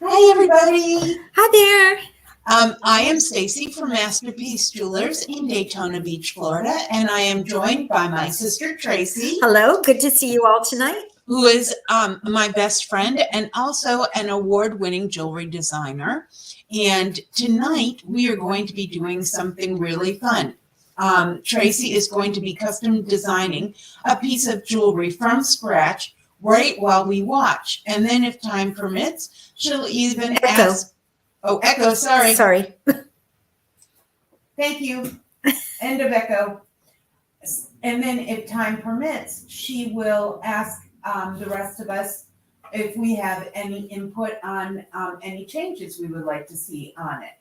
Hi, everybody. Hi there. I am Stacy from Masterpiece Jewelers in Daytona Beach, Florida, and I am joined by my sister Tracy. Hello, good to see you all tonight. Who is my best friend and also an award-winning jewelry designer. And tonight we are going to be doing something really fun. Tracy is going to be custom designing a piece of jewelry from scratch right while we watch. And then if time permits, she'll even ask. Oh, echo, sorry. Sorry. Thank you. End of echo. And then if time permits, she will ask the rest of us if we have any input on any changes we would like to see on it.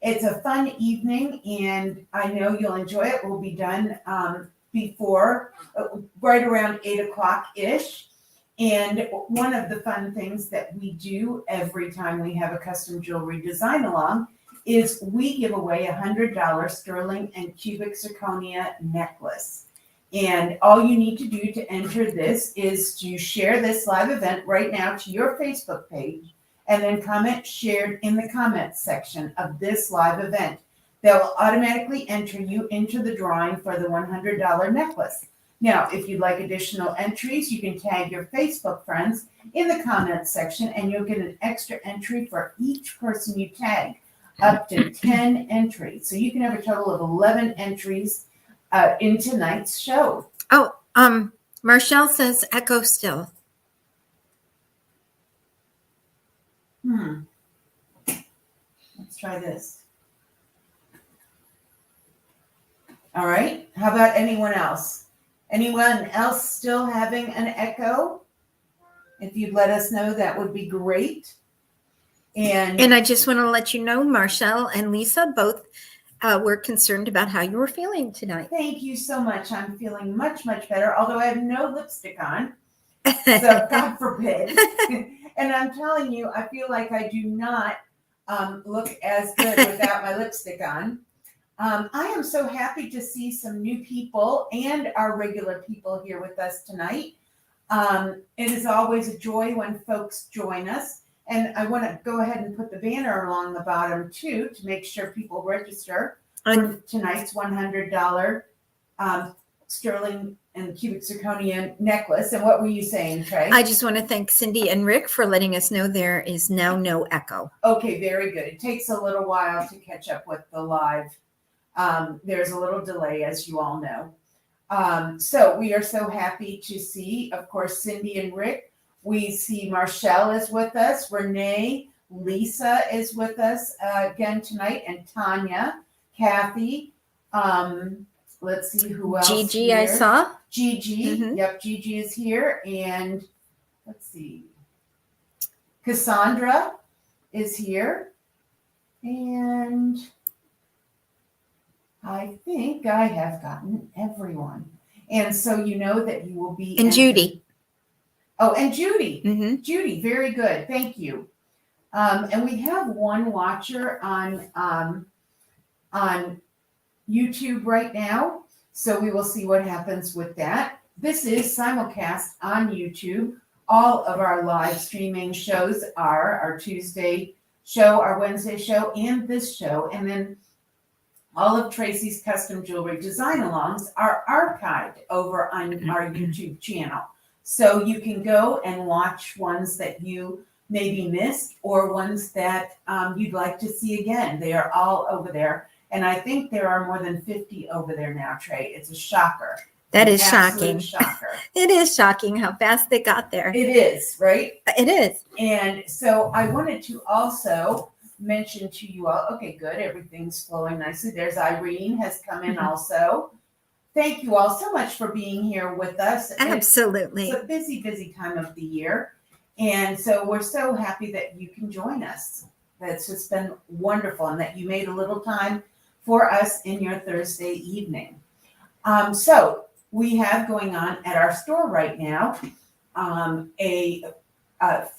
It's a fun evening, and I know you'll enjoy it. We'll be done before, right around 8 o'clock-ish. And one of the fun things that we do every time we have a custom jewelry design along is we give away a $100 sterling and cubic zirconia necklace. And all you need to do to enter this is to share this live event right now to your Facebook page and then comment shared in the comments section of this live event. They'll automatically enter you into the drawing for the $100 necklace. Now, if you'd like additional entries, you can tag your Facebook friends in the comments section and you'll get an extra entry for each person you tag, up to 10 entries. So you can have a total of 11 entries in tonight's show. Oh, Marshall says echo still. Let's try this. All right. How about anyone else? Anyone else still having an echo? If you'd let us know, that would be great. And I just want to let you know, Marshall and Lisa both were concerned about how you were feeling tonight. thank you so much. I'm feeling much, much better, although I have no lipstick on. So God forbid. And I'm telling you, I feel like I do not look as good without my lipstick on. I am so happy to see some new people and our regular people here with us tonight. It is always a joy when folks join us. And I want to go ahead and put the banner along the bottom too to make sure people register for tonight's $100 sterling and cubic zirconia necklace. And what were you saying, Trey? I just want to thank Cindy and Rick for letting us know there is now no echo. Okay, very good. It takes a little while to catch up with the live. There's a little delay, as you all know. So we are so happy to see, of course, Cindy and Rick. We see Marshall is with us, Renee, Lisa is with us again tonight, and Tanya, Kathy. Let's see who else. Gigi, here. I saw. Gigi, Mhm. Yep, Gigi is here, and let's see, Cassandra is here, and I think I have gotten everyone. And so you know that you will be. And Judy. Oh, and Judy. Mm-hmm. Judy, very good. Thank you. And we have one watcher on YouTube right now. So we will see what happens with that. This is simulcast on YouTube. All of our live streaming shows are our Tuesday show, our Wednesday show, and this show. And then all of Tracy's custom jewelry design alongs are archived over on our YouTube channel. So you can go and watch ones that you maybe missed or ones that you'd like to see again. They are all over there. And I think there are more than 50 over there now, Trey. It's a shocker. That An is shocking. absolute shocker. It is shocking how fast they got there. It is, right? It is. And so I wanted to also mention to you all, okay, good. Everything's flowing nicely. There's Irene has come in also. Thank you all so much for being here with us. Absolutely. It's a busy, busy time of the year. And so we're so happy that you can join us. That's just been wonderful and that you made a little time for us in your Thursday evening. So we have going on at our store right now a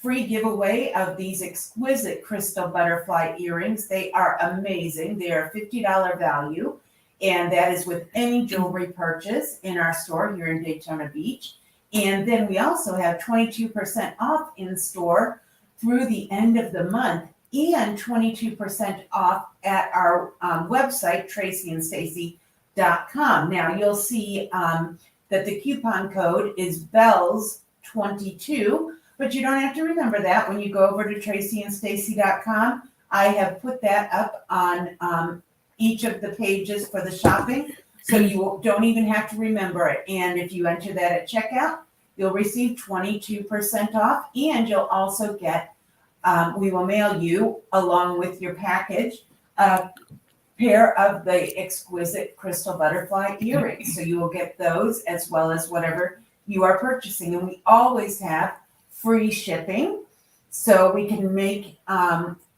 free giveaway of these exquisite crystal butterfly earrings. They are amazing. They are $50 value. And that is with any jewelry purchase in our store here in Daytona Beach. And then we also have 22% off in store through the end of the month and 22% off at our website, tracyandstacy.com. Now you'll see that the coupon code is BELLS22, but you don't have to remember that when you go over to tracyandstacy.com. I have put that up on each of the pages for the shopping, so you don't even have to remember it. And if you enter that at checkout, you'll receive 22% off, and you'll also get, we will mail you, along with your package, a pair of the exquisite crystal butterfly earrings. So you will get those as well as whatever you are purchasing. And we always have free shipping, so we can make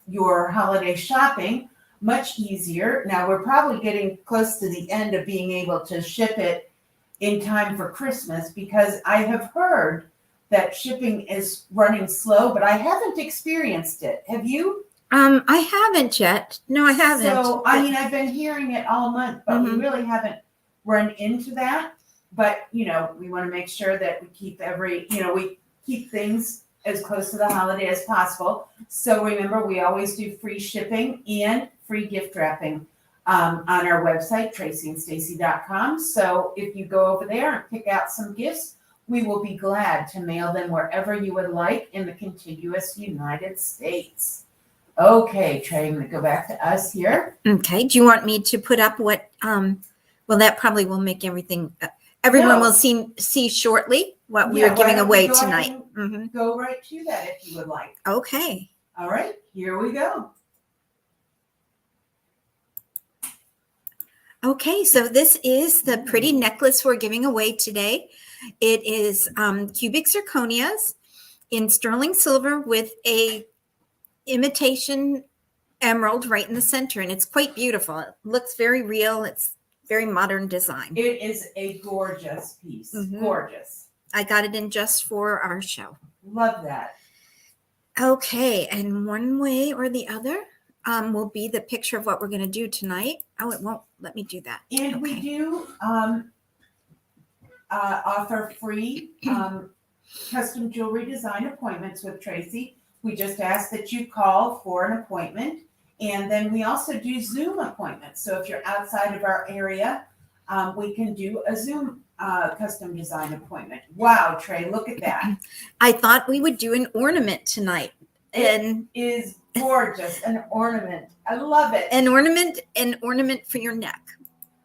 your holiday shopping much easier. Now we're probably getting close to the end of being able to ship it in time for Christmas, because I have heard that shipping is running slow, but I haven't experienced it. Have you? I haven't yet. No, I haven't. So, I mean, I've been hearing it all month, but we really haven't run into that. But, you know, we want to make sure that we keep we keep things as close to the holiday as possible. So remember, we always do free shipping and free gift wrapping on our website, tracyandstacy.com. So if you go over there and pick out some gifts, we will be glad to mail them wherever you would like in the contiguous United States. Okay, Trey, I'm going to go back to us here. Okay. Do you want me to put up what, well, that probably will make everything, everyone will see shortly what we are giving away tonight. Go right to that if you would like. Okay. All right, here we go. Okay, so this is the pretty necklace we're giving away today. It is cubic zirconias in sterling silver with a imitation emerald right in the center, and it's quite beautiful. It looks very real. It's very modern design. It is a gorgeous piece. Gorgeous. I got it in just for our show. Love that. Okay, and one way or the other will be the picture of what we're going to do tonight. Oh, it won't let me do that. And we do offer free custom jewelry design appointments with Tracy. We just ask that you call for an appointment. And then we also do Zoom appointments. So if you're outside of our area, we can do a Zoom custom design appointment. Wow, Trey, look at that. I thought we would do an ornament tonight. And it is gorgeous, an ornament. I love it. An ornament for your neck.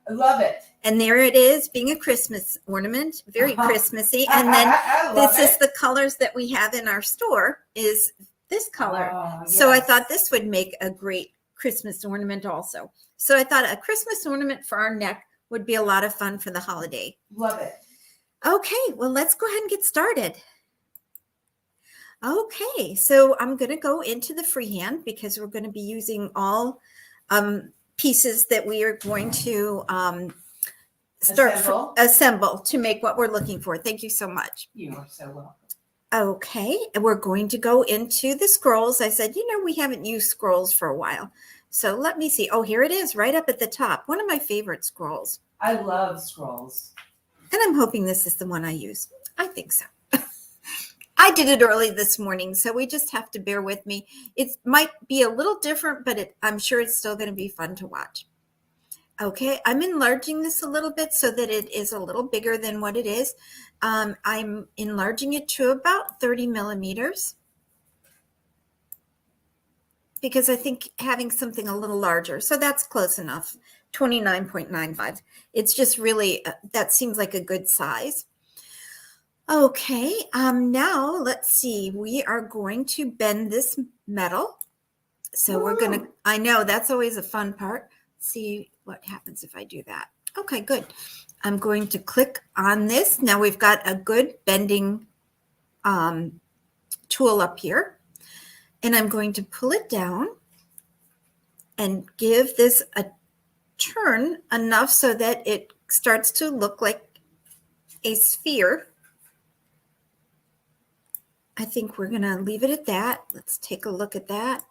I love it. And there it is, being a Christmas ornament, very Christmassy. And then this is the colors that we have in our store is this color. Oh, yes. So I thought this would make a great Christmas ornament also. So I thought a Christmas ornament for our neck would be a lot of fun for the holiday. Love it. Okay, well, let's go ahead and get started. Okay, so I'm going to go into the freehand because we're going to be using all pieces that we are going to assemble to make what we're looking for. Thank you so much. You are so welcome. Okay, and we're going to go into the scrolls. I said, we haven't used scrolls for a while. So let me see. Oh, here it is right up at the top. One of my favorite scrolls. I love scrolls. And I'm hoping this is the one I use. I think so. I did it early this morning, so we just have to bear with me. It might be a little different, but I'm sure it's still going to be fun to watch. Okay, I'm enlarging this a little bit so that it is a little bigger than what it is. I'm enlarging it to about 30 millimeters because I think having something a little larger, so that's close enough, 29.95. It's just really, that seems like a good size. Okay, now let's see. We are going to bend this metal. So we're going to, I know that's always a fun part. See what happens if I do that. Okay, good. I'm going to click on this. Now we've got a good bending tool up here. And I'm going to pull it down and give this a turn enough so that it starts to look like a sphere. I think we're going to leave it at that. Let's take a look at that.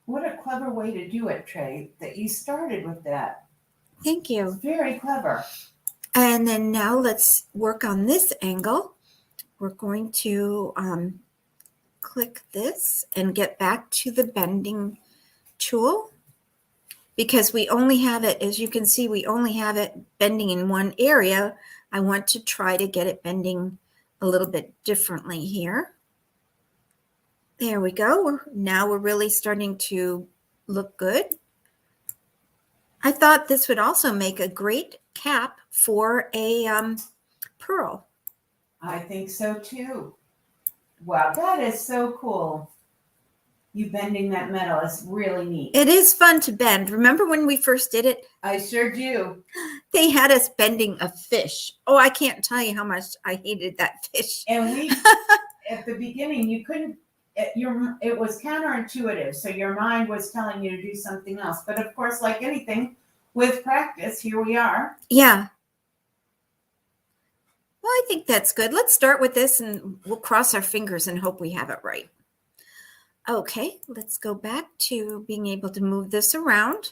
What a clever way to do it, Trey, that you started with that. Thank you. It's very clever. And then now let's work on this angle. We're going to click this and get back to the bending tool because we only have it, as you can see, we only have it bending in one area. I want to try to get it bending a little bit differently here. There we go. Now we're really starting to look good. I thought this would also make a great cap for a pearl. I think so too. Wow, that is so cool. You bending that metal is really neat. It is fun to bend. Remember when we first did it? I sure do. They had us bending a fish. Oh, I can't tell you how much I hated that fish. And we, at the beginning, you couldn't, it was counterintuitive. So your mind was telling you to do something else. But of course, like anything, with practice, here we are. Yeah. Well, I think that's good. Let's start with this and we'll cross our fingers and hope we have it right. Okay, let's go back to being able to move this around.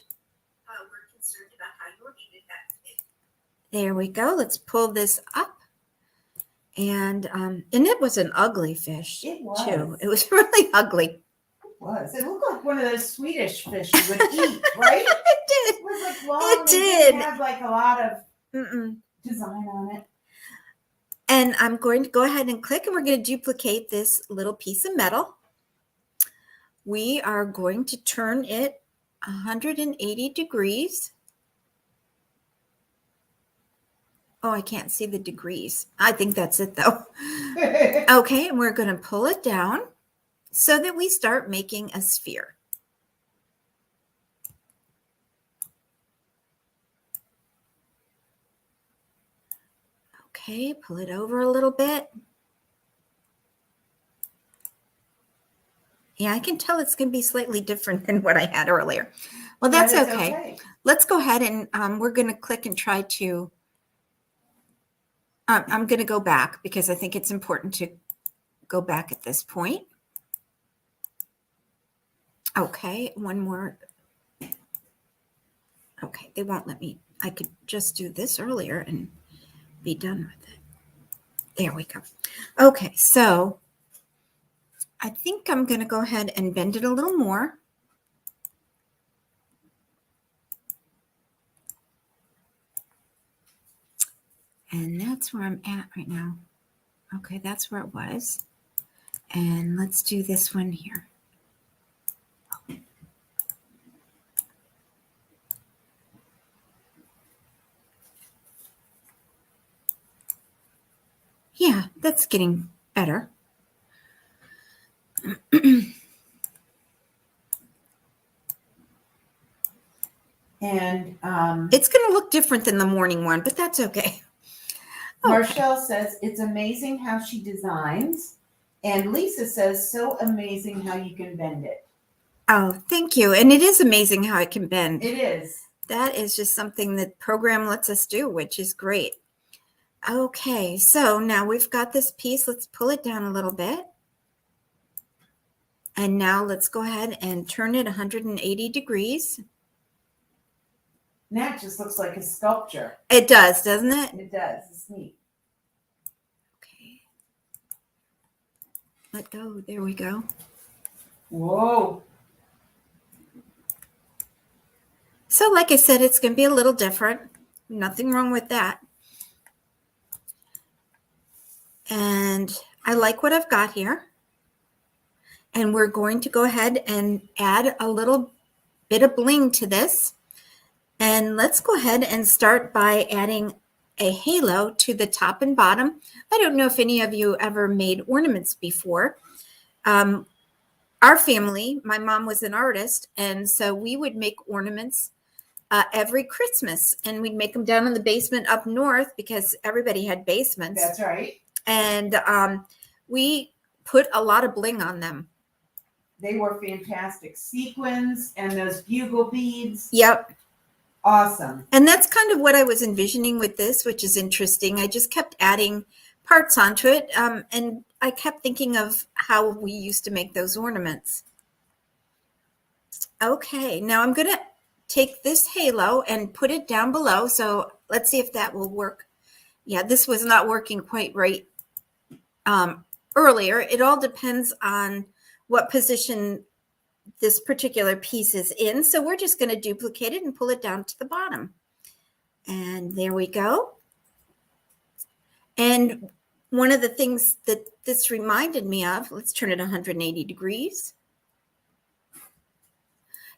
We're concerned about how you needed that. There we go. Let's pull this up. And it was an ugly fish. It was. Too. It was really ugly. It was. It looked like one of those Swedish fish you would eat, right? It did. It was like long. It did. It had like a lot of design on it. And I'm going to go ahead and click, and we're going to duplicate this little piece of metal. We are going to turn it 180 degrees. Oh, I can't see the degrees. I think that's it though. Okay, and we're going to pull it down so that we start making a sphere. Okay, pull it over a little bit. Yeah, I can tell it's going to be slightly different than what I had earlier. Well, That that's is okay. Let's go ahead and we're going to click and try to, I'm going to go back because I think it's important to go back at this point. Okay, one more. Okay, they won't let me. I could just do this earlier and be done with it. There we go. Okay, so I think I'm going to go ahead and bend it a little more. And that's where I'm at right now. Okay, that's where it was. And let's do this one here. Yeah, that's getting better. And It's going to look different than the morning one, but that's okay. Marshall says it's amazing how she designs. And Lisa says, so amazing how you can bend it. Oh, thank you. And it is amazing how it can bend. It is. That is just something that program lets us do, which is great. Okay, so now we've got this piece. Let's pull it down a little bit. And now let's go ahead and turn it 180 degrees. And that just looks like a sculpture. It does, doesn't it? It does. It's neat. Okay. Let go. There we go. Whoa. So like I said, it's going to be a little different. Nothing wrong with that. And I like what I've got here. And we're going to go ahead and add a little bit of bling to this. And let's go ahead and start by adding a halo to the top and bottom. I don't know if any of you ever made ornaments before. Our family, my mom was an artist, and so we would make ornaments every Christmas, and we'd make them down in the basement up north because everybody had basements. That's right. And we put a lot of bling on them. They were fantastic. Sequins and those bugle beads. Yep. Awesome. And that's kind of what I was envisioning with this, which is interesting. I just kept adding parts onto it, and I kept thinking of how we used to make those ornaments. Okay, now I'm going to take this halo and put it down below. So let's see if that will work. Yeah, this was not working quite right earlier. It all depends on what position this particular piece is in. So we're just going to duplicate it and pull it down to the bottom. And there we go. And one of the things that this reminded me of, let's turn it 180 degrees,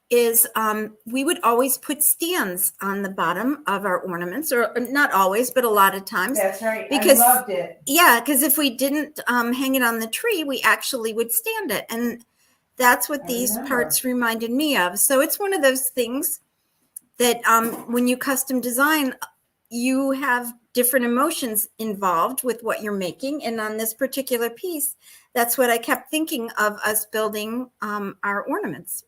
is we would always put stands on the bottom of our ornaments, or not always, but a lot of times. That's right. Because, I loved it. Yeah, because if we didn't hang it on the tree, we actually would stand it. And that's what these parts reminded me of. So it's one of those things that when you custom design, you have different emotions involved with what you're making. And on this particular piece, that's what I kept thinking of us building our ornaments.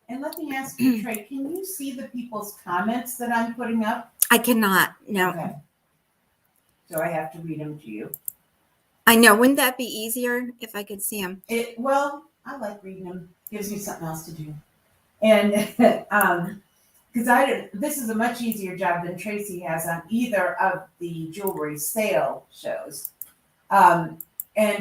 And let me ask you, Trey, can you see the people's comments that I'm putting up? I cannot, no. Okay. So I have to read them to you. I know. Wouldn't that be easier if I could see them? Well, I like reading them. Gives me something else to do. And because this is a much easier job than Tracy has on either of the jewelry sale shows. And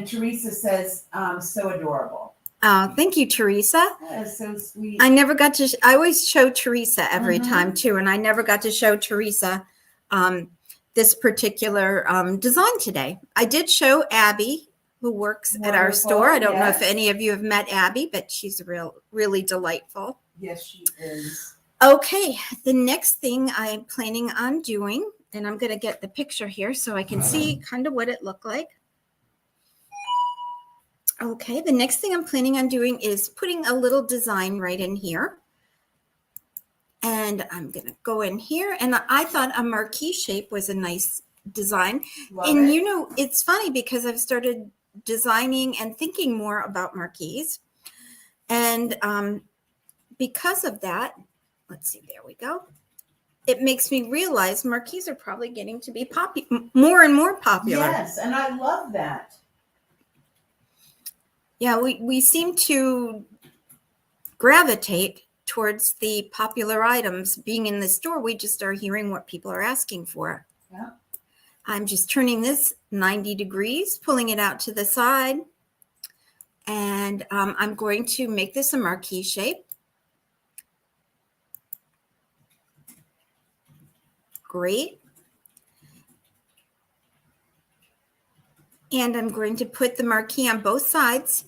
Teresa says, so adorable. Oh, thank you, Teresa. That is so sweet. I never got to, I always show Teresa every time too. And I never got to show Teresa this particular design today. I did show Abby, who works at our store. I don't know if any of you have met Abby, but she's really delightful. Yes, she is. Okay, the next thing I'm planning on doing, and I'm going to get the picture here so I can see kind of what it looked like. Okay, the next thing I'm planning on doing is putting a little design right in here. And I'm going to go in here, and I thought a marquee shape was a nice design. And you know, it's funny because I've started designing and thinking more about marquees. And because of that, let's see, there we go. It makes me realize marquees are probably getting to be more and more popular. Yes, and I love that. Yeah, we seem to gravitate towards the popular items. Being in the store, we just are hearing what people are asking for. Yeah. I'm just turning this 90 degrees, pulling it out to the side. And I'm going to make this a marquee shape. Great. And I'm going to put the marquee on both sides.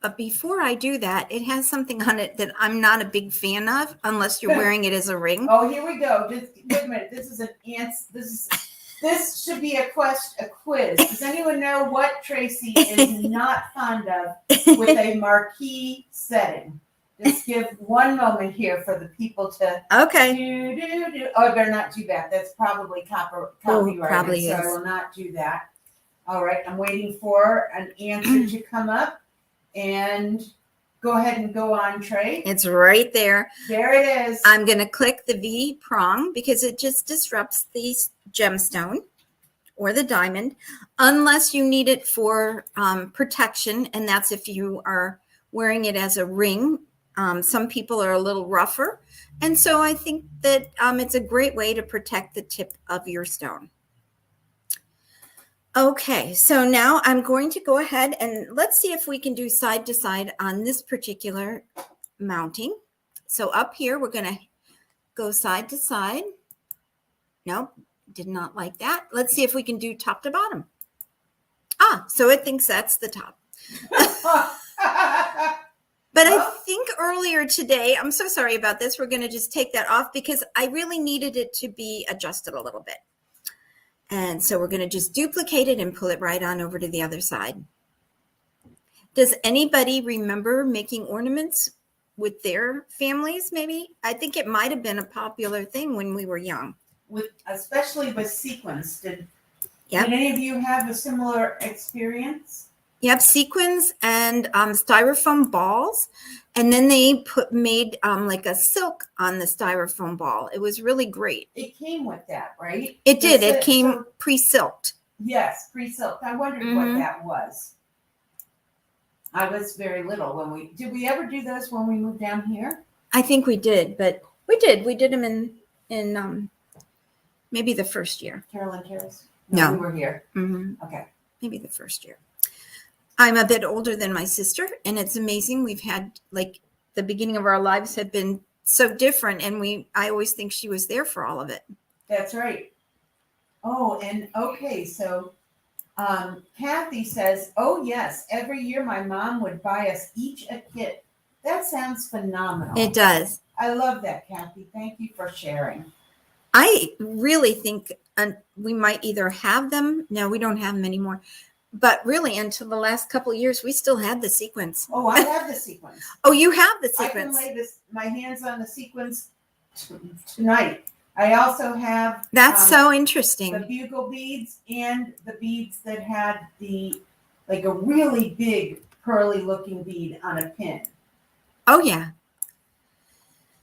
But before I do that, it has something on it that I'm not a big fan of, unless you're wearing it as a ring. Oh, here we go. Just wait a minute. This is an answer. This should be a quiz. Does anyone know what Tracy is not fond of with a marquee setting? Just give one moment here for the people to Okay. do. Oh, I better not do that. That's probably copyrighted, probably so is. I will not do that. All right, I'm waiting for an answer to come up, and go ahead and go on, Trey. It's right there. There it is. I'm going to click the V prong because it just disrupts the gemstone or the diamond, unless you need it for protection, and that's if you are wearing it as a ring. Some people are a little rougher, and so I think that it's a great way to protect the tip of your stone. Okay, so now I'm going to go ahead and let's see if we can do side to side on this particular mounting. So up here, we're going to go side to side. Nope, did not like that. Let's see if we can do top to bottom. Ah, so it thinks that's the top. But I think earlier today, I'm so sorry about this, we're going to just take that off because I really needed it to be adjusted a little bit. And so we're going to just duplicate it and pull it right on over to the other side. Does anybody remember making ornaments with their families maybe? I think it might have been a popular thing when we were young. Especially with sequins. Did any of you have a similar experience? Yep, sequins and styrofoam balls, and then they made like a silk on the styrofoam ball. It was really great. It came with that, right? It did. It came pre-silked. Yes, pre-silked. I wondered what that was. I was very little when did we ever do those when we moved down here? I think we did, but we did them in maybe the first year. Carolyn Terrace? No, we were here. Okay, maybe the first year. I'm a bit older than my sister, and it's amazing. We've had, like, the beginning of our lives have been so different, and I always think she was there for all of it. That's right. Oh, and okay, so Kathy says, oh, yes, every year my mom would buy us each a kit. That sounds phenomenal. It does. I love that, Kathy. Thank you for sharing. I really think we might either have them. No, we don't have them anymore. But really, until the last couple of years, we still had the sequins. Oh, I have the sequins. Oh, you have the sequins. I can lay my hands on the sequins tonight. I also have. That's so interesting. The bugle beads and the beads that had like a really big pearly looking bead on a pin. Oh, yeah.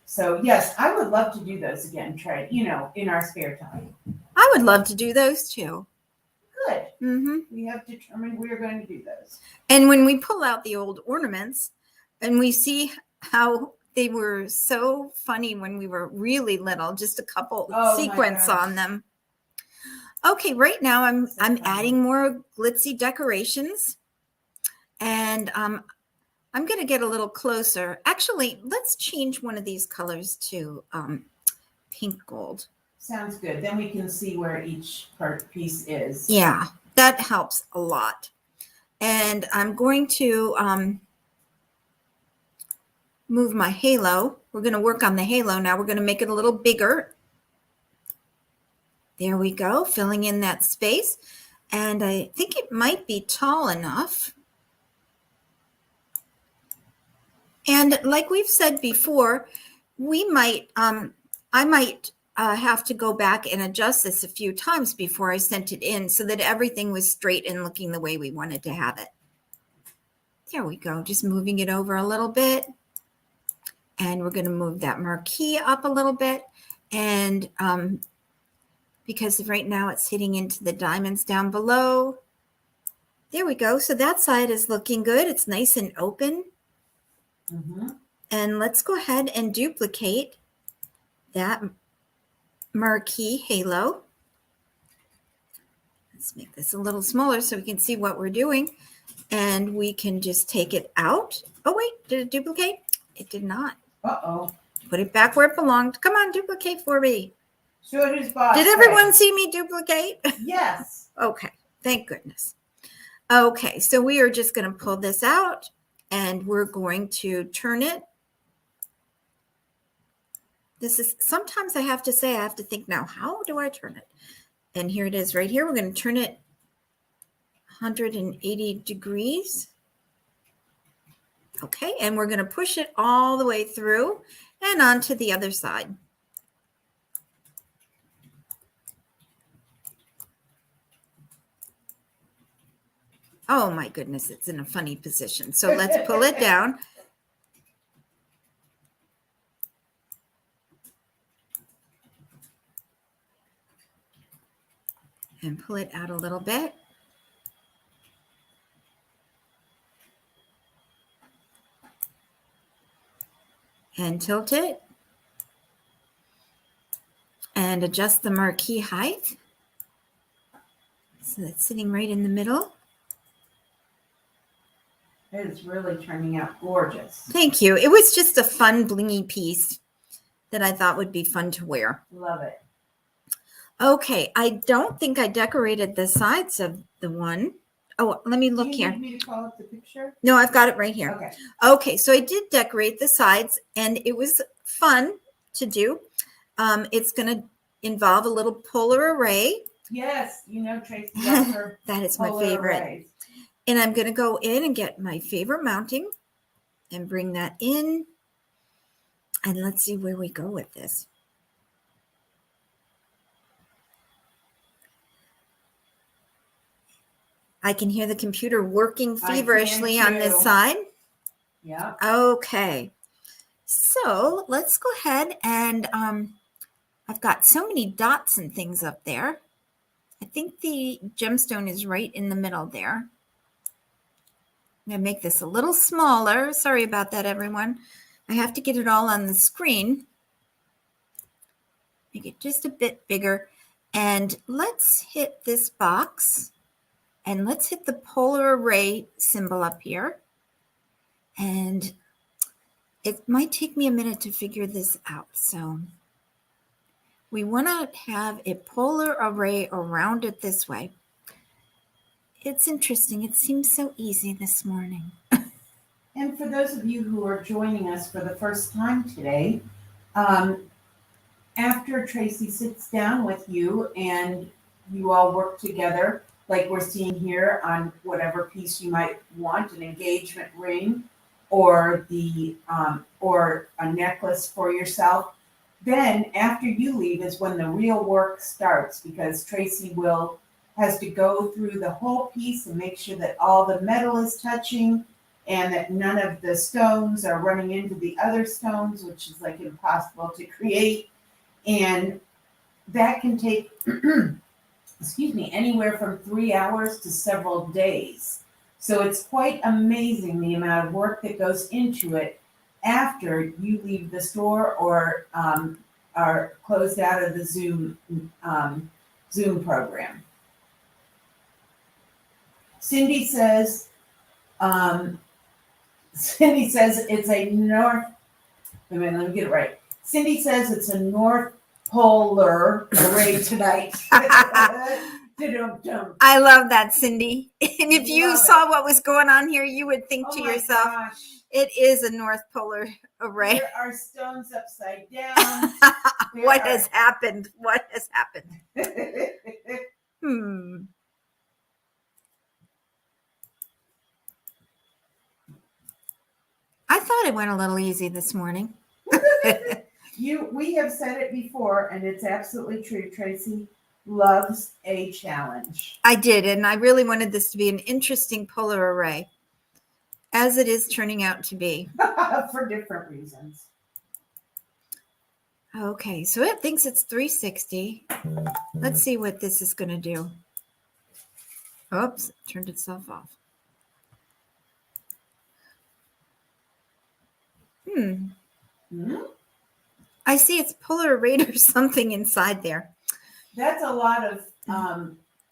So, yes, I would love to do those again, Trey, in our spare time. I would love to do those too. Good. Mm-hmm. We have determined we are going to do those. And when we pull out the old ornaments and we see how they were so funny when we were really little, just a couple sequins on them. Okay, right now I'm adding more glitzy decorations, and I'm going to get a little closer. Actually, let's change one of these colors to pink gold. Sounds good. Then we can see where each piece is. Yeah, that helps a lot. And I'm going to move my halo. We're going to work on the halo now. We're going to make it a little bigger. There we go, filling in that space. And I think it might be tall enough. And like we've said before, I might have to go back and adjust this a few times before I sent it in so that everything was straight and looking the way we wanted to have it. There we go. Just moving it over a little bit. And we're going to move that marquee up a little bit. And because right now it's hitting into the diamonds down below. There we go. So that side is looking good. It's nice and open. Mm-hmm. And let's go ahead and duplicate that marquee halo. Let's make this a little smaller so we can see what we're doing. And we can just take it out. Oh, wait, did it duplicate? It did not. Uh-oh. Put it back where it belonged. Come on, duplicate for me. Show it his boss. Did everyone see me duplicate? Yes. Okay, thank goodness. Okay, so we are just going to pull this out and we're going to turn it. This is, sometimes I have to think now, how do I turn it? And here it is right here. We're going to turn it 180 degrees. Okay, and we're going to push it all the way through and onto the other side. Oh my goodness, it's in a funny position. So let's pull it down. And pull it out a little bit. And tilt it. And adjust the marquee height. So that's sitting right in the middle. It is really turning out gorgeous. Thank you. It was just a fun blingy piece that I thought would be fun to wear. Love it. Okay, I don't think I decorated the sides of the one. Oh, let me look here. Do you need me to call up the picture? No, I've got it right here. Okay. Okay, so I did decorate the sides and it was fun to do. It's going to involve a little polar array. Yes, you know Tracy loves her That is my polar favorite. arrays. And I'm going to go in and get my favorite mounting and bring that in. And let's see where we go with this. I can hear the computer working feverishly on this side. Yeah. Okay. So let's go ahead and I've got so many dots and things up there. I think the gemstone is right in the middle there. I'm going to make this a little smaller. Sorry about that, everyone. I have to get it all on the screen. Make it just a bit bigger. And let's hit this box. And let's hit the polar array symbol up here. And it might take me a minute to figure this out. So we want to have a polar array around it this way. It's interesting. It seems so easy this morning. And for those of you who are joining us for the first time today, after Tracy sits down with you and you all work together, like we're seeing here on whatever piece you might want, an engagement ring or or a necklace for yourself, then after you leave is when the real work starts, because Tracy has to go through the whole piece and make sure that all the metal is touching and that none of the stones are running into the other stones, which is like impossible to create. And that can take, excuse me, anywhere from 3 hours to several days. So it's quite amazing the amount of work that goes into it after you leave the store or are closed out of the Zoom program. Cindy says it's a north. Wait a minute, let me get it right. Cindy says it's a North Polar array tonight. I love that, Cindy. And if you Love saw what was going on here, you would think Oh to my yourself, gosh. it is a North Polar array. There are stones upside down. What has happened? What has happened? I thought it went a little easy this morning. We have said it before, and it's absolutely true. Tracy loves a challenge. I did, and I really wanted this to be an interesting polar array. as it is turning out to be. for different reasons. Okay, so it thinks it's 360. Let's see what this is going to do. Oops, it turned itself off. Hmm? I see it's polar rate or something inside there. That's a lot of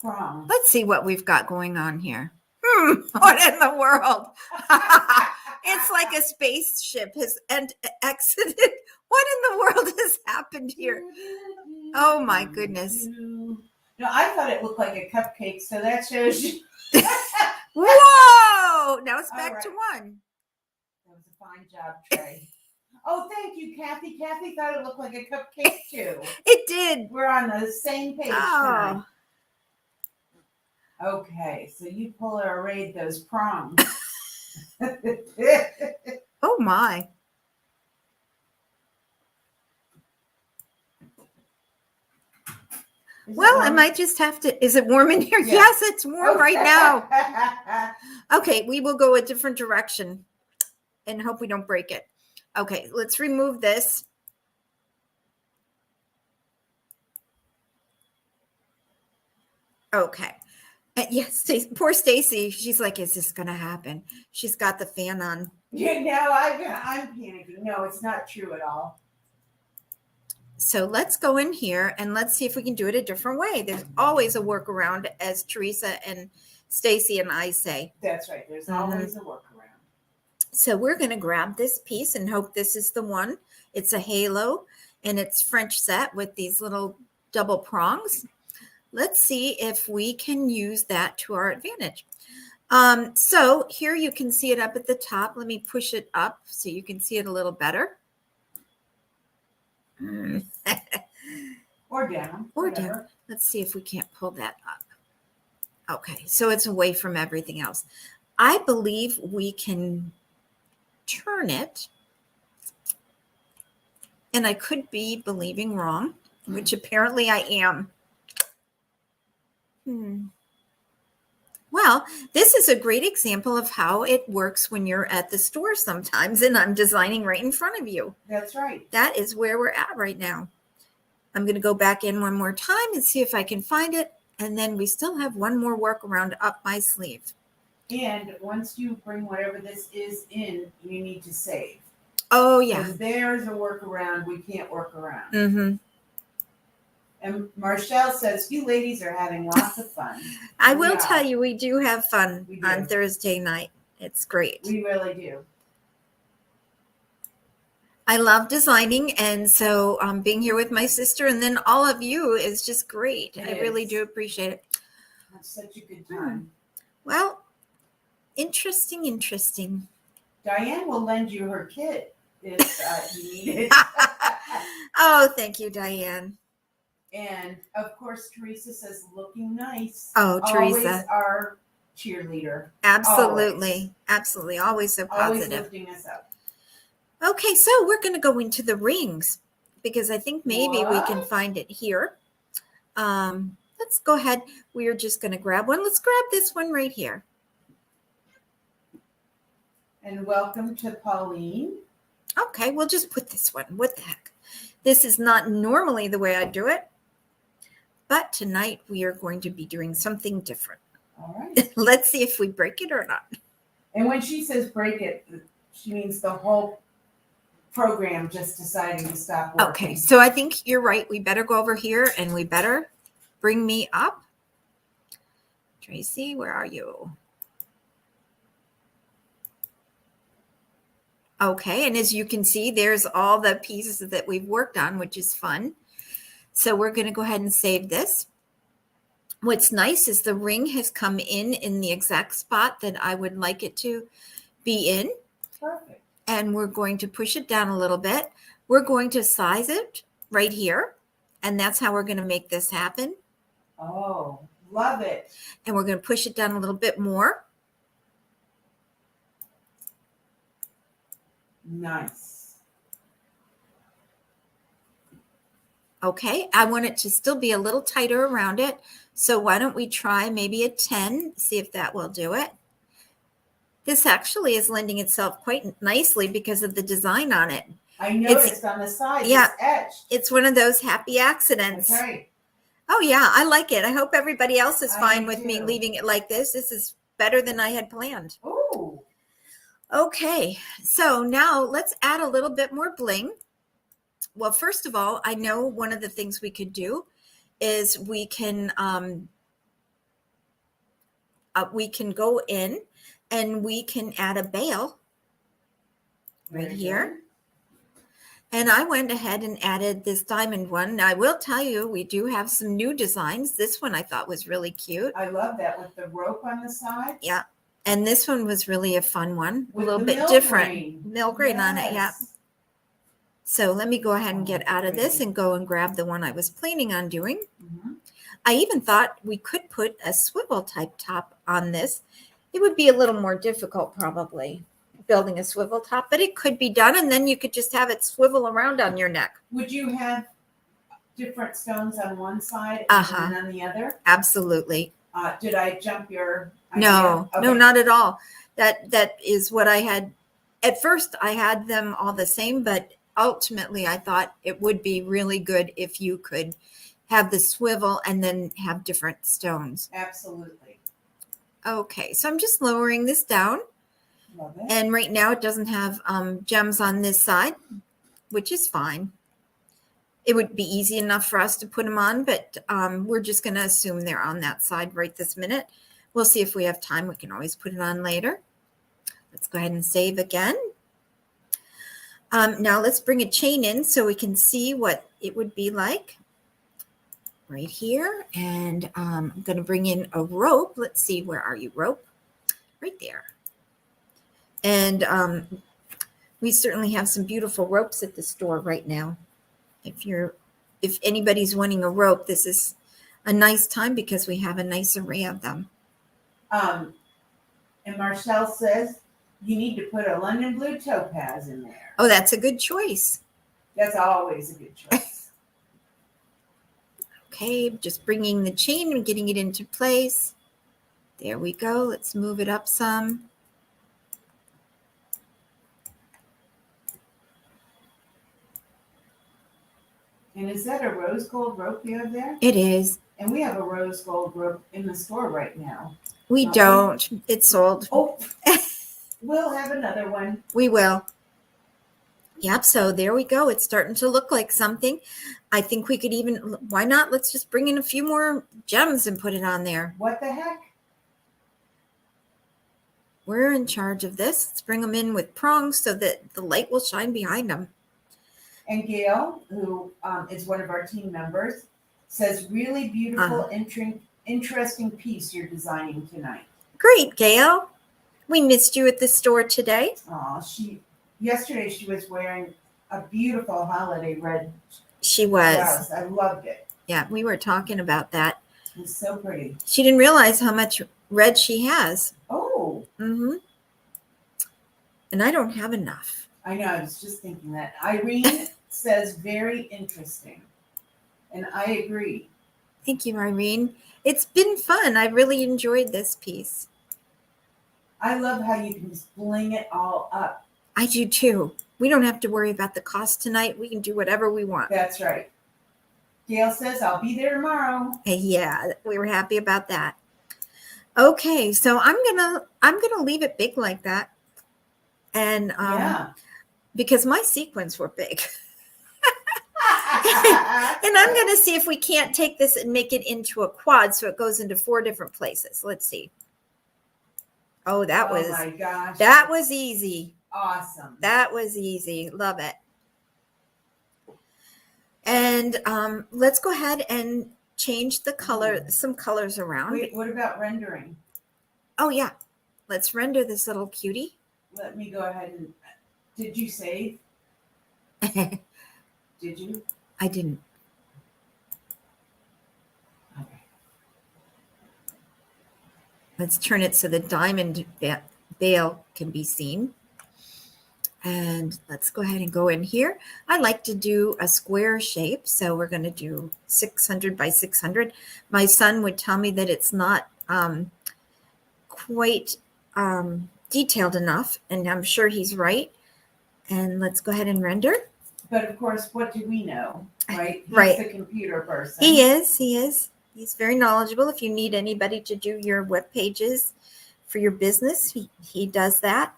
prongs. Let's see what we've got going on here. What in the world? It's like a spaceship has exited. What in the world has happened here? Oh my goodness. No, I thought it looked like a cupcake, so that shows you. Whoa! Now it's back All to right. 1. That was a fine job, Trey. Oh, thank you, Kathy. Kathy thought it looked like a cupcake too. It did. We're on the same page tonight. Okay, so you polar arrayed those prongs. Oh my. Well, I might just have to. Is it warm in here? Yeah. Yes, it's warm right now. now. Okay, we will go a different direction and hope we don't break it. Okay, let's remove this. Okay. Yes, poor Stacy. She's like, is this going to happen? She's got the fan on. Yeah, no, I'm panicking. No, it's not true at all. So let's go in here and let's see if we can do it a different way. There's always a workaround, as Teresa and Stacy and I say. That's right. There's always a workaround. So we're going to grab this piece and hope this is the one. It's a halo and it's French set with these little double prongs. Let's see if we can use that to our advantage. So here you can see it up at the top. Let me push it up so you can see it a little better. Or down. Or down. Let's see if we can't pull that up. Okay, so it's away from everything else. I believe we can turn it. And I could be believing wrong, which apparently I am. Well, this is a great example of how it works when you're at the store sometimes, and I'm designing right in front of you. That's right. That is where we're at right now. I'm going to go back in one more time and see if I can find it. And then we still have one more workaround up my sleeve. And once you bring whatever this is in, you need to save. Oh, yeah. Because there's a workaround we can't work around. Mm-hmm. And Marshall says, you ladies are having lots of fun. I will tell you, we do have fun on Thursday night. It's great. We really do. I love designing, and so being here with my sister and then all of you is just great. I really do appreciate it. That's such a good time. Well, interesting. Diane will lend you her kit if you need it. Oh, thank you, Diane. And of course, Teresa says, looking nice. Oh, Teresa. Always our cheerleader. Absolutely. Absolutely. Always so positive. Always lifting us up. Okay, so we're going to go into the rings because I think maybe we can find it here. Let's go ahead. We're just going to grab one. Let's grab this one right here. And welcome to Pauline. Okay, we'll just put this one. What the heck? This is not normally the way I do it, but tonight we are going to be doing something different. All right. Let's see if we break it or not. And when she says break it, she means the whole program just deciding to stop working. Okay, so I think you're right. We better go over here and we better bring me up. Tracy, where are you? Okay, and as you can see, there's all the pieces that we've worked on, which is fun. So we're going to go ahead and save this. What's nice is the ring has come in the exact spot that I would like it to be in. Perfect. And we're going to push it down a little bit. We're going to size it right here. And that's how we're going to make this happen. Oh, love it. And we're going to push it down a little bit more. Nice. Okay, I want it to still be a little tighter around it. So why don't we try maybe a 10, see if that will do it. This actually is lending itself quite nicely because of the design on it. I noticed on the side, yeah, it's etched. It's one of those happy accidents. That's right. Oh yeah, I like it. I hope everybody else is I fine do with me too. leaving it like this. This is better than I had planned. Ooh. Okay, so now let's add a little bit more bling. Well, first of all, I know one of the things we could do is we can go in and we can add a bail right Very here. good. And I went ahead and added this diamond one. Now, I will tell you, we do have some new designs. This one I thought was really cute. I love that with the rope on the side. Yeah. And this one was really a fun one, With a little the bit different. grain. Mill grain on it, yeah. Yes. So let me go ahead and get out of this pretty. and go and grab the one I was planning on doing. Mhm. I even thought we could put a swivel type top on this. It would be a little more difficult probably building a swivel top, but it could be done, and then you could just have it swivel around on your neck. Would you have different stones on one side Uh-huh. and then on the other? Absolutely. Did I jump your idea? No, Okay. no, not at all. That is what I had. At first, I had them all the same, but ultimately, I thought it would be really good if you could have the swivel and then have different stones. Absolutely. Okay, so I'm just lowering this down. Love it. And right now it doesn't have gems on this side, which is fine. It would be easy enough for us to put them on, but we're just going to assume they're on that side right this minute. We'll see if we have time. We can always put it on later. Let's go ahead and save again. Now let's bring a chain in so we can see what it would be like right here. And I'm going to bring in a rope. Let's see, where are you, rope? Right there. And we certainly have some beautiful ropes at the store right now. If anybody's wanting a rope, this is a nice time because we have a nice array of them. And Marcel says you need to put a London blue topaz in there. Oh, that's a good choice. That's always a good choice. Okay, just bringing the chain and getting it into place. There we go. Let's move it up some. And is that a rose gold rope you have there? It is. And we have a rose gold rope in the store right now. We don't. It's sold. Oh, we'll have another one. We will. Yep, so there we go. It's starting to look like something. I think we could even, why not? Let's just bring in a few more gems and put it on there. What the heck? We're in charge of this. Let's bring them in with prongs so that the light will shine behind them. And Gail, who is one of our team members, says really beautiful, interesting piece you're designing tonight. Great, Gail. We missed you at the store today. Aw, yesterday she was wearing a beautiful holiday red She was. blouse. I loved it. Yeah, we were talking about that. It's so pretty. She didn't realize how much red she has. Oh. Mm-hmm. And I don't have enough. I know, I was just thinking that. Irene says very interesting. And I agree. Thank you, Irene. It's been fun. I really enjoyed this piece. I love how you can just bling it all up. I do too. We don't have to worry about the cost tonight. We can do whatever we want. That's right. Gail says, I'll be there tomorrow. Yeah, we were happy about that. Okay, so I'm gonna leave it big like that. And because my sequins were big. And I'm going to see if we can't take this and make it into a quad so it goes into 4 different places. Let's see. Oh, Oh my gosh. that was easy. Awesome. That was easy. Love it. And let's go ahead and change the color, some colors around. Wait, what about rendering? Oh, yeah. Let's render this little cutie. Let me go ahead and, did you save? I Did you? didn't. Okay. Let's turn it so the diamond veil can be seen. And let's go ahead and go in here. I like to do a square shape, so we're going to do 600 by 600. My son would tell me that it's not quite detailed enough, and I'm sure he's right. And let's go ahead and render. But of course, what do we know, right? He's Right. the computer person. He is. He's very knowledgeable. If you need anybody to do your web pages for your business, he does that.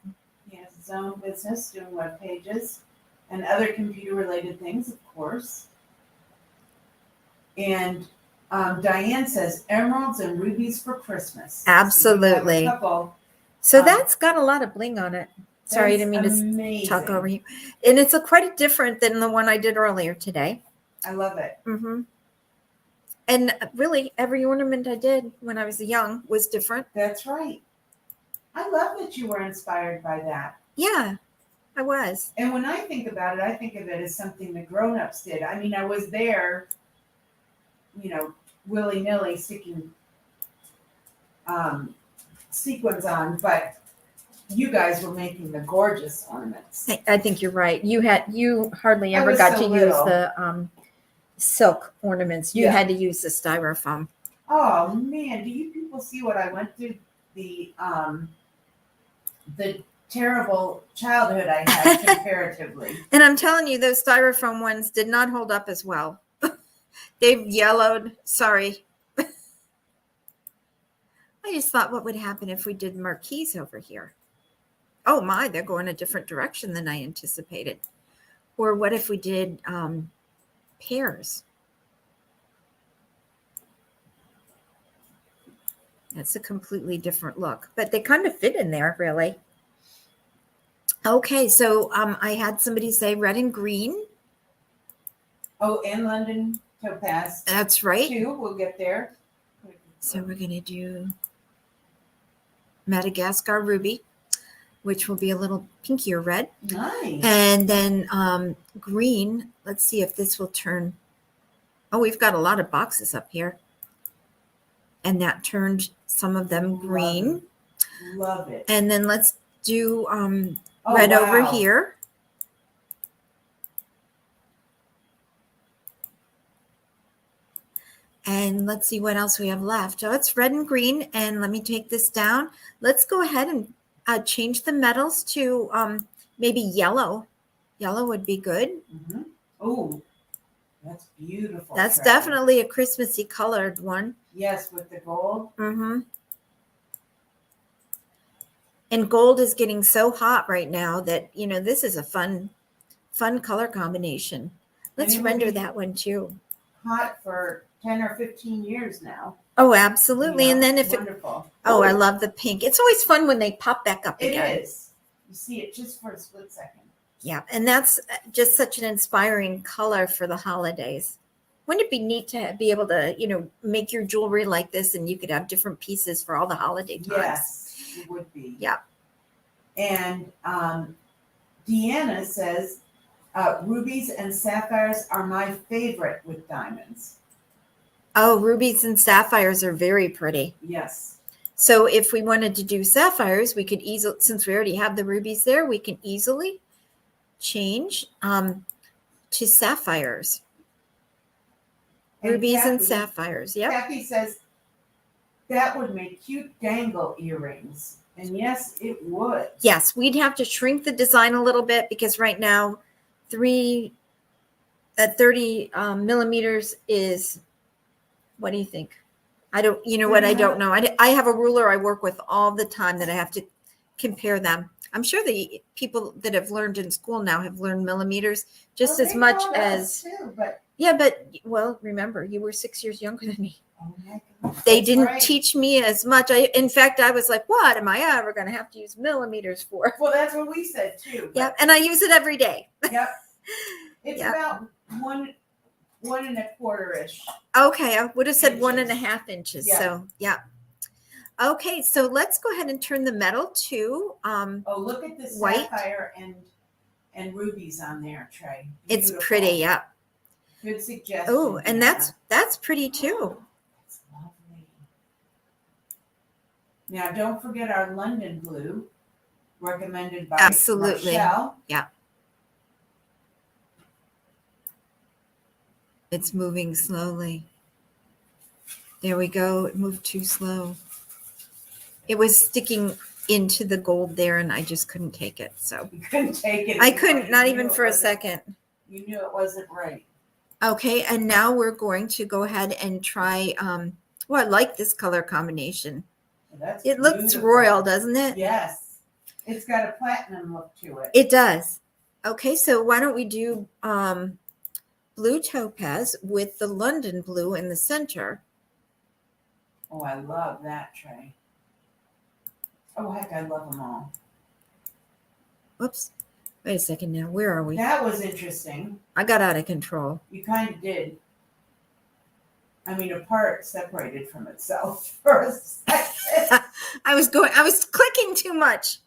He has his own business doing web pages and other computer related things, of course. And Diane says emeralds and rubies for Christmas. Absolutely. So we have a couple. So that's got a lot of bling on it. Sorry, I didn't mean amazing. to talk over you. And it's quite different than the one I did earlier today. I love it. Mm-hmm. And really, every ornament I did when I was young was different. That's right. I love that you were inspired by that. Yeah, I was. And when I think about it, I think of it as something the grown-ups did. I mean, I was there, willy-nilly sticking sequins on, but you guys were making the gorgeous ornaments. I think you're right. You hardly I ever was got so to little. use the silk ornaments. You Yeah. had to use the styrofoam. Oh man, do you people see what I went through? The terrible childhood I had comparatively. And I'm telling you, those styrofoam ones did not hold up as well. They've yellowed. Sorry. I just thought, what would happen if we did marquees over here? Oh my, they're going a different direction than I anticipated. Or what if we did pears? That's a completely different look, but they kind of fit in there, really. Okay, so I had somebody say red and green. Oh, and London topaz. That's right. Too. We'll get there. So we're going to do Madagascar ruby, which will be a little pinkier red. Nice. And then green. Let's see if this will turn. Oh, we've got a lot of boxes up here. And that turned some of them green. Love it. And then let's do red over here. And let's see what else we have left. Oh, it's red and green. And let me take this down. Let's go ahead and change the metals to maybe yellow. Yellow would be good. Mm-hmm. Oh, that's beautiful. That's Tracy. definitely a Christmassy colored one. Yes, with the gold. Mm-hmm. And gold is getting so hot right now that, this is a fun color combination. Let's render that one too. Hot for 10 or 15 years now. Oh, absolutely. And then wonderful. I love the pink. It's always fun when they pop back up again. It is. You see it just for a split second. Yeah. And that's just such an inspiring color for the holidays. Wouldn't it be neat to be able to, make your jewelry like this and you could have different pieces for all the holiday times? Yes, it would be. Yeah. And Deanna says, rubies and sapphires are my favorite with diamonds. Oh, rubies and sapphires are very pretty. Yes. So if we wanted to do sapphires, we could easily, since we already have the rubies there, we can easily change to sapphires. Rubies and sapphires. Yep. Kathy says that would make cute dangle earrings. And yes, it would. Yes, we'd have to shrink the design a little bit because right now 30 millimeters is, what do you think? I don't know. I have a ruler I work with all the time that I have to compare them. I'm sure the people that have learned in school now have learned millimeters just as much as. Too, but yeah, but remember, you were 6 years younger than me. oh my God, they didn't teach me as much. In fact, I was like, what am I ever going to have to use millimeters for? Well, that's what we said too. Yeah, and I use it every day. Yep. It's about 1.25-ish. Okay, I would have said inches. 1.5 inches. Yeah. So yeah. Okay, so let's go ahead and turn the metal to Look at this white. sapphire and rubies on there, Trey. It's Beautiful. pretty, yeah. Good suggestion. Oh, and that's pretty too. That's lovely. Now, don't forget our London blue, recommended by Absolutely. Marshall. Yeah. It's moving slowly. There we go. It moved too slow. It was sticking into the gold there, and I just couldn't take it. So You couldn't take it. I couldn't, not You even knew it for a wasn't- second. You knew it wasn't right. Okay, and now we're going to go ahead and try, well, I like this color combination. That's It looks beautiful. royal, doesn't it? Yes. It's got a platinum look to it. It does. Okay, so why don't we do blue topaz with the London blue in the center. Oh, I love that tray. Oh, heck, I love them all. Whoops. Wait a second now. Where are we? That was interesting. I got out of control. You kind of did. I mean, a part separated from itself for a second. I was clicking too much.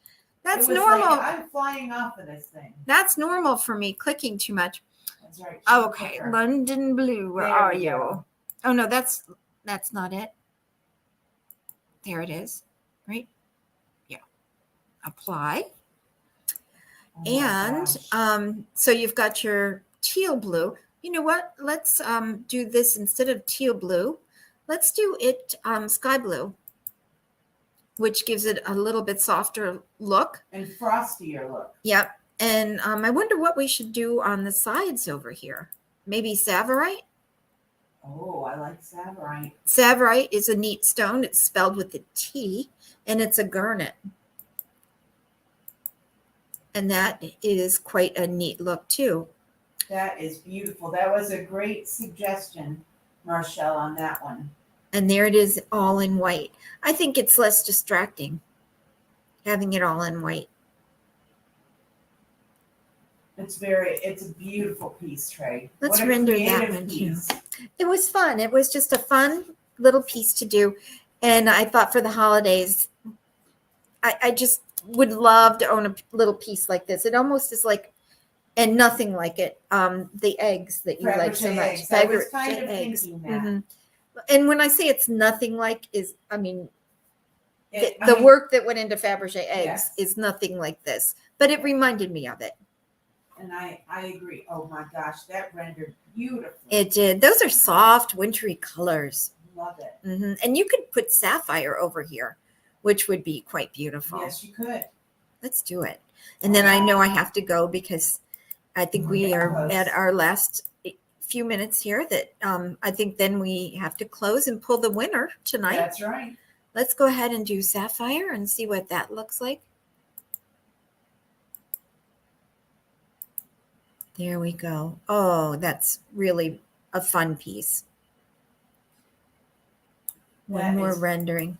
That's It was normal. Like, I'm flying off of this thing. That's normal for me, clicking too much. That's right. Okay, London blue, where There are we you? go. Oh no, that's not it. There it is. Right? Yeah. Apply. Oh my And gosh. so you've got your teal blue. You know what? Let's do this instead of teal blue. Let's do it sky blue, which gives it a little bit softer look. And frostier look. Yep. And I wonder what we should do on the sides over here. Maybe Savorite? Oh, I like Savorite. Savorite is a neat stone. It's spelled with a T, and it's a garnet. And that is quite a neat look too. That is beautiful. That was a great suggestion, Marshall, on that one. And there it is all in white. I think it's less distracting having it all in white. It's a beautiful piece, Trey. Let's What a render that creative one too. piece. It was fun. It was just a fun little piece to do. And I thought for the holidays, I just would love to own a little piece like this. It almost is like, and nothing like it. The eggs that you like so Fabergé much. eggs. I was kind Fabergé of eggs. thinking that. Mhm. And when I say it's nothing like, I mean, I the mean, work that went into Fabergé eggs Yes. is nothing like this, but it reminded me of it. And I agree. Oh my gosh, that rendered beautifully. It did. Those are soft, wintry colors. Love it. And you could put sapphire over here, which would be quite beautiful. Yes, you could. Let's do it. And then I know I have to go because I think we are Close. at our last few minutes here that I think then we have to close and pull the winner tonight. That's right. Let's go ahead and do sapphire and see what that looks like. There we go. Oh, that's really a fun piece. One That more is- rendering.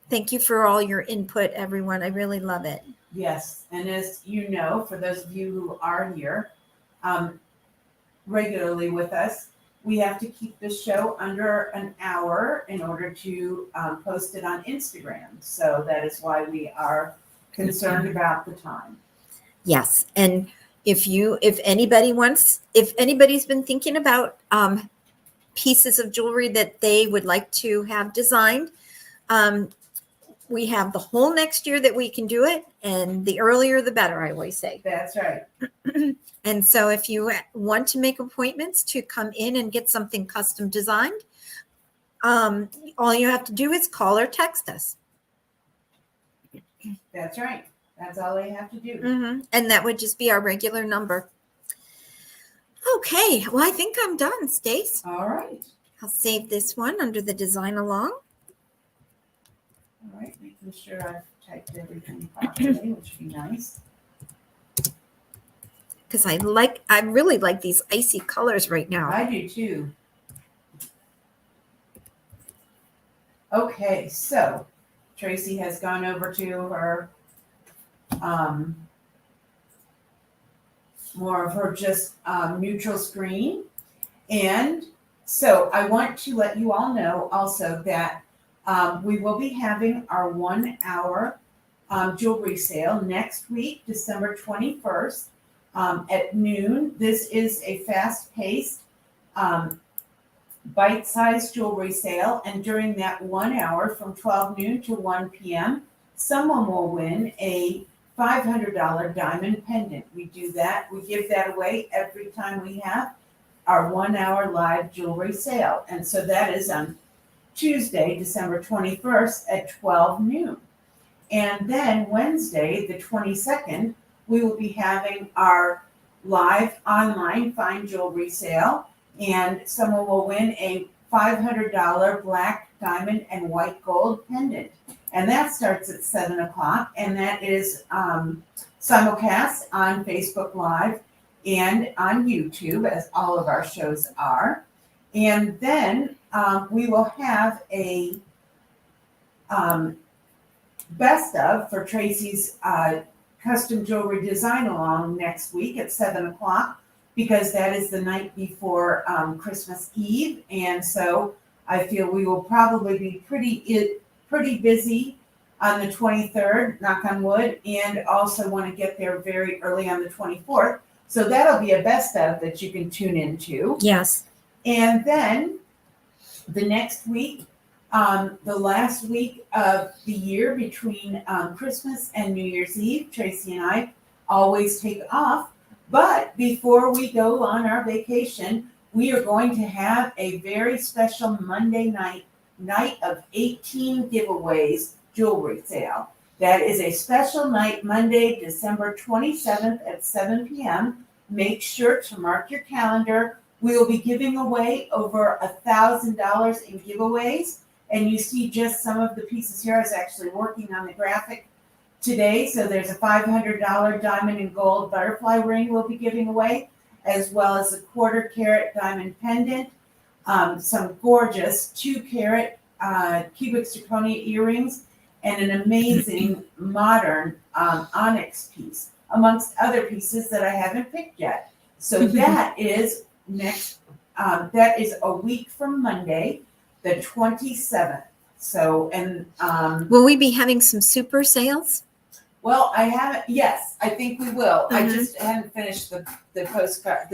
Thank you for all your input, everyone. I really love it. Yes, and as you know, for those of you who are here regularly with us, we have to keep this show under an hour in order to post it on Instagram. So that is why we are concerned about the time. Yes, and if anybody's been thinking about pieces of jewelry that they would like to have designed, we have the whole next year that we can do it, and the earlier the better, I always say. That's right. And so if you want to make appointments to come in and get something custom designed, all you have to do is call or text us. That's right. That's all they have to do. And that would just be our regular number. Okay, well, I think I'm done, Stace. All right. I'll save this one under the design along. All right. Making sure I've typed everything properly, which would be nice. Because I really like these icy colors right now. I do too. Okay, so Tracy has gone over to her more of her just neutral screen. And so I want to let you all know also that we will be having our 1 hour jewelry sale next week, December 21st at noon. This is a fast-paced, bite-sized jewelry sale. And during that 1 hour from 12 noon to 1 p.m., someone will win a $500 diamond pendant. We do that. We give that away every time we have our 1 hour live jewelry sale. And so that is on Tuesday, December 21st at 12 noon. And then Wednesday, the 22nd, we will be having our live online fine jewelry sale, and someone will win a $500 black diamond and white gold pendant. And that starts at 7 o'clock, and that is simulcast on Facebook Live and on YouTube, as all of our shows are. And then we will have a best of for Tracy's custom jewelry design along next week at 7 o'clock, because that is the night before Christmas Eve. And so I feel we will probably be pretty busy on the 23rd, knock on wood, and also want to get there very early on the 24th. So that'll be a best of that you can tune into. Yes. And then the next week, the last week of the year between Christmas and New Year's Eve, Tracy and I always take off. But before we go on our vacation, we are going to have a very special Monday night of 18 giveaways jewelry sale. That is a special night, Monday, December 27th at 7 p.m. Make sure to mark your calendar. We will be giving away over $1,000 in giveaways. And you see just some of the pieces here. I was actually working on the graphic today. So there's a $500 diamond and gold butterfly ring we'll be giving away, as well as a 1/4 carat diamond pendant, some gorgeous 2-carat cubic zirconia earrings, and an amazing modern onyx piece, amongst other pieces that I haven't picked yet. So that is that is a week from Monday, the 27th. So, and will we be having some super sales? well, I haven't. Yes, I think we will. I just haven't finished the postcard.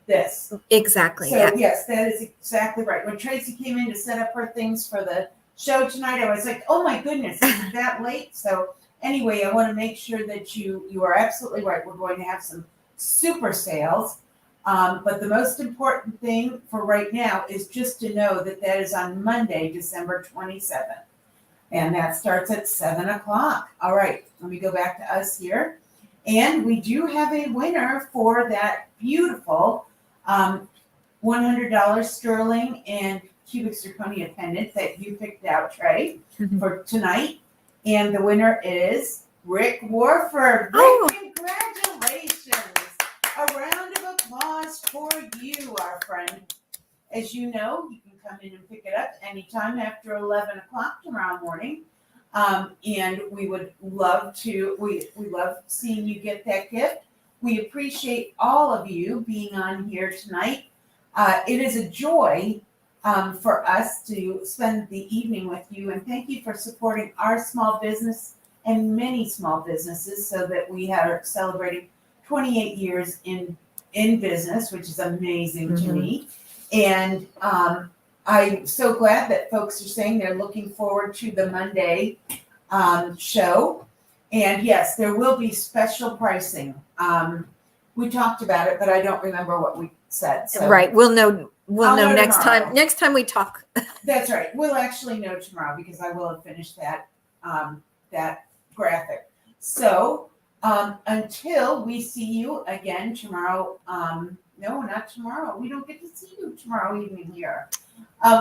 This Exactly. So yeah. yes, that is exactly right. When Tracy came in to set up her things for the show tonight, I was like, oh my goodness, is it that late? So anyway, I want to make sure that you are absolutely right. We're going to have some super sales. But the most important thing for right now is just to know that that is on Monday, December 27th. And that starts at 7 o'clock. All right, let me go back to us here. And we do have a winner for that beautiful $100 sterling and cubic zirconia pendant that you picked out, Trey, for tonight. And the winner is Rick Warford. Rick, congratulations. A round of applause for you, our friend. As you know, you can come in and pick it up anytime after 11 o'clock tomorrow morning. And we would love to, we love seeing you get that gift. We appreciate all of you being on here tonight. It is a joy for us to spend the evening with you, and thank you for supporting our small business and many small businesses, so that we are celebrating 28 years in business, which is amazing to me. And I'm so glad that folks are saying they're looking forward to the Monday show. And yes, there will be special pricing. We talked about it, but I don't remember what we said. So Right. We'll know next tomorrow. time. Next time we talk. That's right. We'll actually know tomorrow, because I will have finished that that graphic. So until we see you again tomorrow, no, not tomorrow. We don't get to see you tomorrow evening here.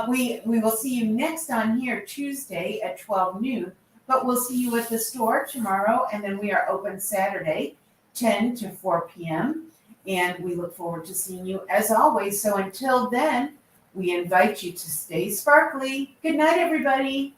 We will see you next on here Tuesday at 12 noon, but we'll see you at the store tomorrow, and then we are open Saturday, 10 to 4 p.m., and we look forward to seeing you as always. So until then, we invite you to stay sparkly. Good night, everybody.